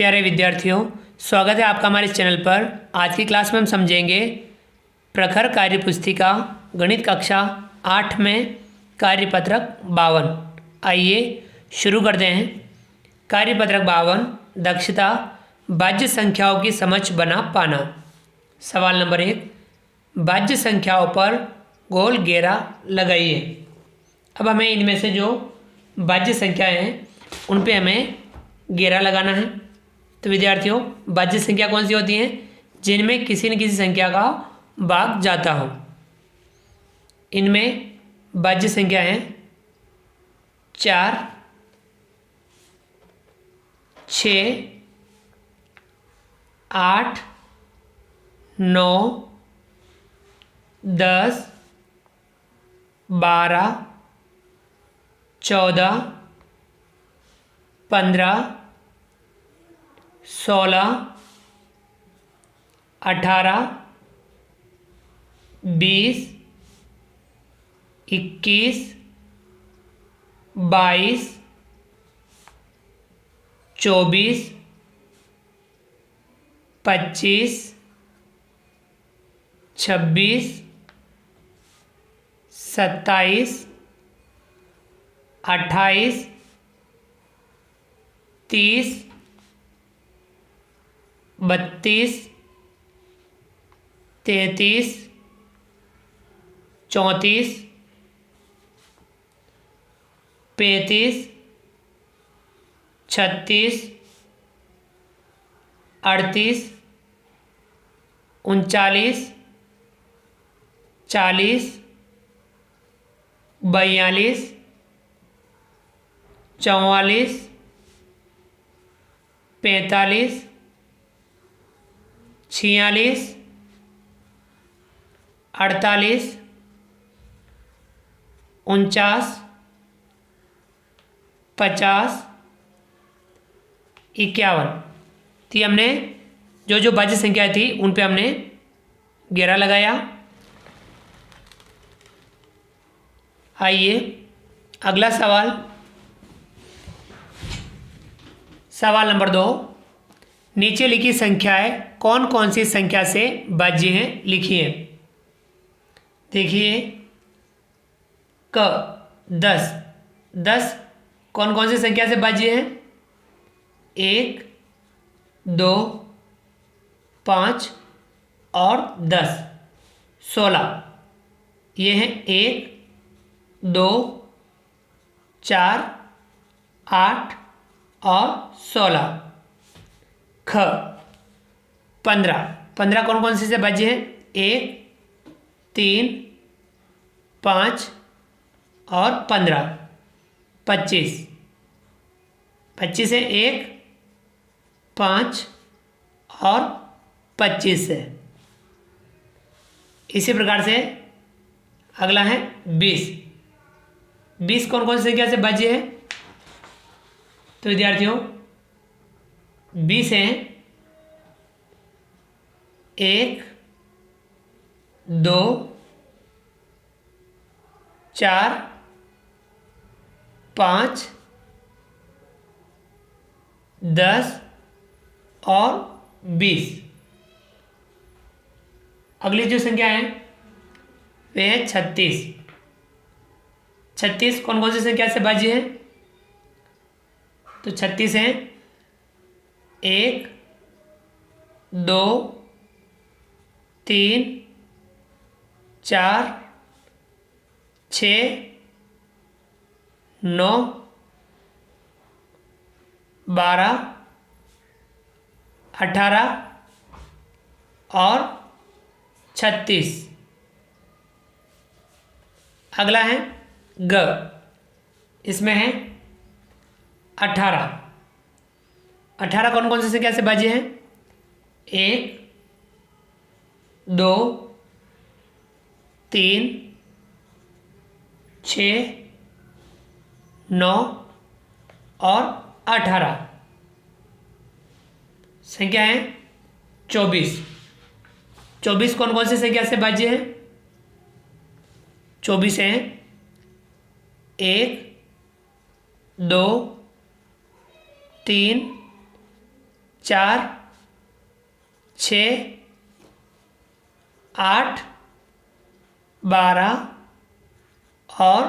प्यारे विद्यार्थियों, स्वागत है आपका हमारे इस चैनल पर। आज की क्लास में हम समझेंगे प्रखर कार्यपुस्तिका गणित कक्षा 8 में कार्यपत्रक 52। आइए शुरू करते हैं। कार्यपत्रक 52 दक्षता बाह्य संख्याओं की समझ बना पाना। सवाल नंबर 1, बाह्य संख्याओं पर गोल घेरा लगाइए। अब हमें इनमें से जो बाह्य संख्याएं हैं उन पे हमें घेरा लगाना है। तो विद्यार्थियों, बाह्य संख्या कौन सी होती हैं? जिनमें किसी न किसी संख्या का भाग जाता हो। इनमें बाह्य संख्या हैं 4, 6, 8, 9, 10, 12, 14, 15, 16, 18, 20, 21, 22, 24, 25, 26, 27, 28, 30, 32, 33, 34, 35, 36, 38, 39, 40, 42, 44, 45, 46, 48, 49, 50, 51। तो हमने जो बाह्य संख्या थी उन पे हमने घेरा लगाया। आइए अगला सवाल नंबर 2, नीचे लिखी संख्याएं कौन कौन सी संख्या से बाह्य हैं लिखिए। देखिए क 10 10 कौन कौन सी संख्या से बाह्य है? 1, 2, 5 और 10। 16 ये हैं 1, 2, 4, 8 और 16। ख 15 कौन कौन सी से बाह्य है? 1, 3, 5 और 15। 25 है 1, 5 और 25 है। इसी प्रकार से अगला है 20 कौन कौन सी संख्या से बाह्य है? तो विद्यार्थियों 20 हैं 1, 2, 4, 5, 10 और 20। अगली जो संख्या है वे है 36 कौन कौन सी संख्या से बाह्य है? तो 36 हैं 1, 2, 3, 4, 6, 9, 12, 18 और 36। अगला है ग, इसमें है 18 कौन कौन सी संख्या से बाह्य है? 1, 2, 3, 6, 9 और 18। संख्या है 24 कौन कौन सी संख्या से बाह्य है? 24 हैं 1, 2, 3, 4, 6, 8, 12 और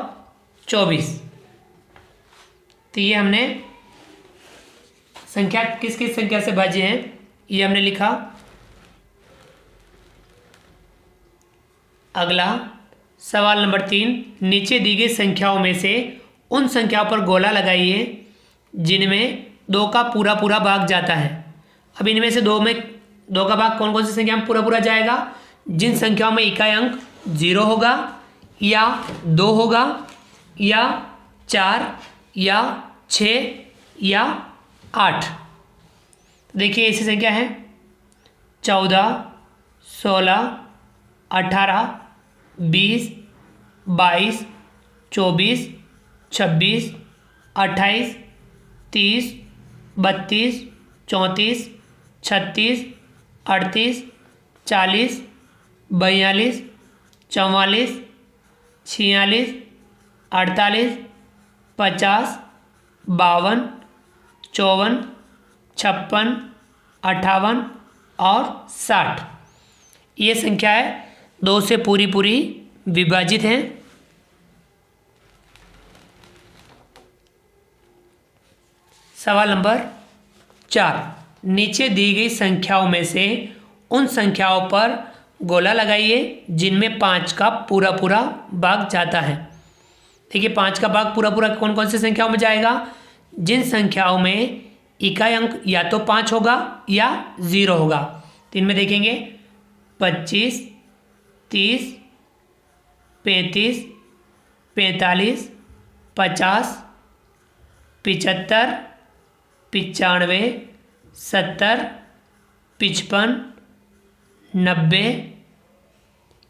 24। तो ये हमने संख्या किस किस संख्या से भाज्य हैं ये हमने लिखा। अगला सवाल नंबर 3, नीचे दी गई संख्याओं में से उन संख्याओं पर गोला लगाइए जिनमें 2 का पूरा पूरा भाग जाता है। अब इनमें से 2 का भाग कौन कौन सी संख्या में पूरा पूरा जाएगा? जिन संख्याओं में इकाई अंक 0 होगा या 2 होगा या 4 या 6 या 8। देखिए ऐसी संख्या है 14, 16, 18, 20, 22, 24, 26, 28, 30, 32, 34, 36, 38, 40, 42, 44, 46, 48, 50, 52, 54, 56, 58 और 60। ये संख्या है 2 से पूरी पूरी विभाजित हैं। सवाल नंबर 4, नीचे दी गई संख्याओं में से उन संख्याओं पर गोला लगाइए जिनमें 5 का पूरा पूरा भाग जाता है। देखिए 5 का भाग पूरा पूरा कौन कौन सी संख्याओं में जाएगा? जिन संख्याओं में इकाई अंक या तो 5 होगा या 0 होगा। तो इनमें देखेंगे 25, 30, 35, 45, 50, 75, 95, 70, 55, 90।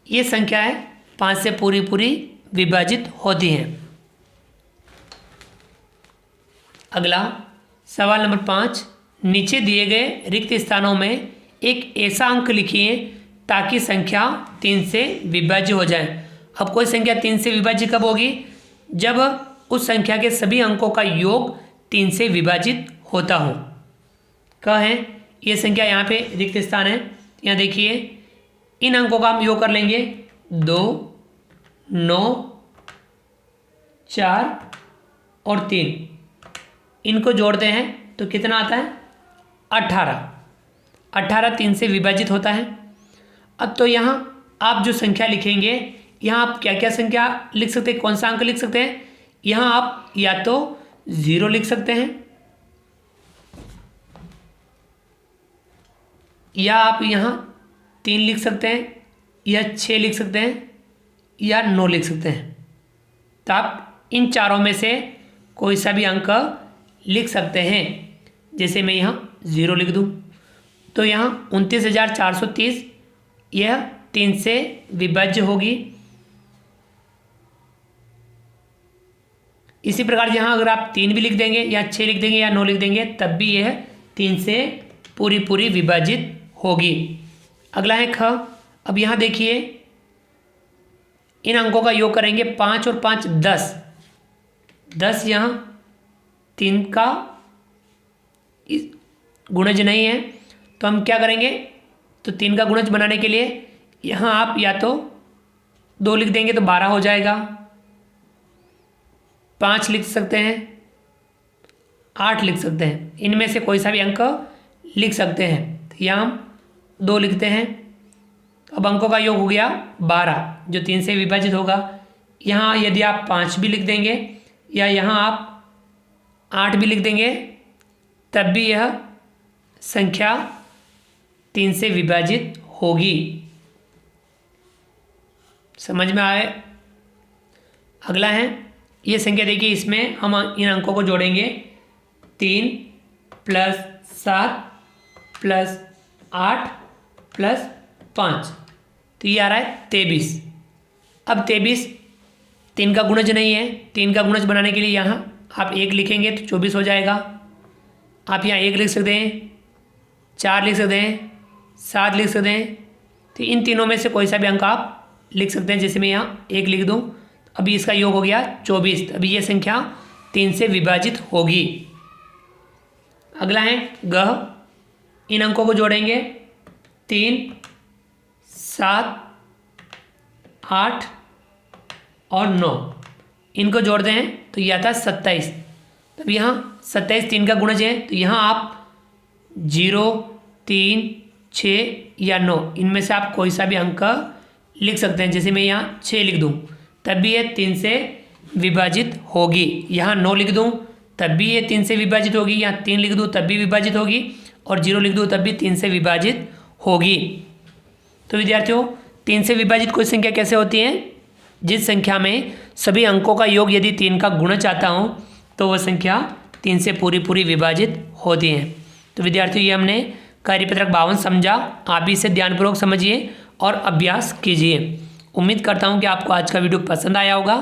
ये संख्याएं 5 से पूरी पूरी विभाजित होती हैं। अगला सवाल नंबर 5, नीचे दिए गए रिक्त स्थानों में एक ऐसा अंक लिखिए ताकि संख्या 3 से विभाज्य हो जाए। अब कोई संख्या 3 से विभाज्य कब होगी? जब उस संख्या के सभी अंकों का योग 3 से विभाजित होता हो। कहाँ है ये संख्या? यहाँ पे रिक्त स्थान है। यहाँ देखिए इन अंकों का हम योग कर लेंगे 2, 9, 4 और 3। इनको जोड़ते हैं तो कितना आता है? 18। 18 3 से विभाजित होता है। अब तो यहाँ आप जो संख्या लिखेंगे, यहाँ आप क्या क्या संख्या लिख सकते हैं, कौन सा अंक लिख सकते हैं? यहाँ आप या तो 0 लिख सकते हैं या आप यहाँ 3 लिख सकते हैं या 6 लिख सकते हैं या 9 लिख सकते हैं। तो आप इन चारों में से कोई सा भी अंक लिख सकते हैं। जैसे मैं यहाँ 0 लिख दूँ तो यहाँ 29,430 यह 3 से विभाज्य होगी। इसी प्रकार यहाँ अगर आप 3 भी लिख देंगे या 6 लिख देंगे या 9 लिख देंगे तब भी यह 3 से पूरी पूरी विभाजित होगी। अगला है ख। अब यहाँ देखिए इन अंकों का योग करेंगे 5 और 5 10। 10 यहाँ 3 का गुणज नहीं है तो हम क्या करेंगे? तो 3 का गुणज बनाने के लिए यहाँ आप या तो 2 लिख देंगे तो 12 हो जाएगा, 5 लिख सकते हैं, 8 लिख सकते हैं। इनमें से कोई सा भी अंक लिख सकते हैं। तो यहाँ हम 2 लिखते हैं। अब अंकों का योग हो गया 12 जो 3 से विभाजित होगा। यहाँ यदि आप 5 भी लिख देंगे या यहाँ आप 8 भी लिख देंगे तब भी यह संख्या 3 से विभाजित होगी। समझ में आए? अगला है ये संख्या। देखिए इसमें हम इन अंकों को जोड़ेंगे 3 + 7 + 8 + 5 तो ये आ रहा है 23। अब 23 3 का गुणज नहीं है। 3 का गुणज बनाने के लिए यहाँ आप 1 लिखेंगे तो 24 हो जाएगा। आप यहाँ 1 लिख सकते हैं, 4 लिख सकते हैं, 7 लिख सकते हैं। तो इन तीनों में से कोई सा भी अंक आप लिख सकते हैं। जैसे मैं यहाँ 1 लिख दूँ अभी इसका योग हो गया 24। अभी ये संख्या 3 से विभाजित होगी। अगला है ग। इन अंकों को जोड़ेंगे 3, 7, 8 और 9, इनको जोड़ते हैं तो ये आता है 27। तब यहाँ 27 3 का गुणज है, तो यहाँ आप 0, 3, 6 या 9 इनमें से आप कोई सा भी अंक लिख सकते हैं। जैसे मैं यहाँ 6 लिख दूँ तब भी ये 3 से विभाजित होगी, यहाँ 9 लिख दूँ तब भी ये 3 से विभाजित होगी, यहाँ 3 लिख दूँ तब भी विभाजित होगी और 0 लिख दूँ तब भी 3 से विभाजित होगी। तो विद्यार्थियों 3 से विभाजित कोई संख्या कैसे होती है? जिस संख्या में सभी अंकों का योग यदि 3 का गुणज चाहता हूँ तो वह संख्या 3 से पूरी विभाजित होती है। तो विद्यार्थियों ये हमने कार्यपत्रक 52 समझा, आप भी इसे ध्यानपूर्वक समझिए और अभ्यास कीजिए। उम्मीद करता हूँ कि आपको आज का वीडियो पसंद आया होगा।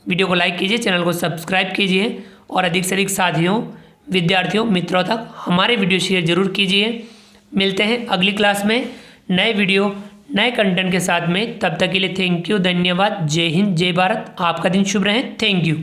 वीडियो को लाइक कीजिए, चैनल को सब्सक्राइब कीजिए और अधिक से अधिक साथियों, विद्यार्थियों, मित्रों तक हमारे वीडियो शेयर जरूर कीजिए। मिलते हैं अगली क्लास में नए वीडियो नए कंटेंट के साथ में। तब तक के लिए थैंक यू, धन्यवाद, जय हिंद, जय भारत। आपका दिन शुभ रहे। Thank you.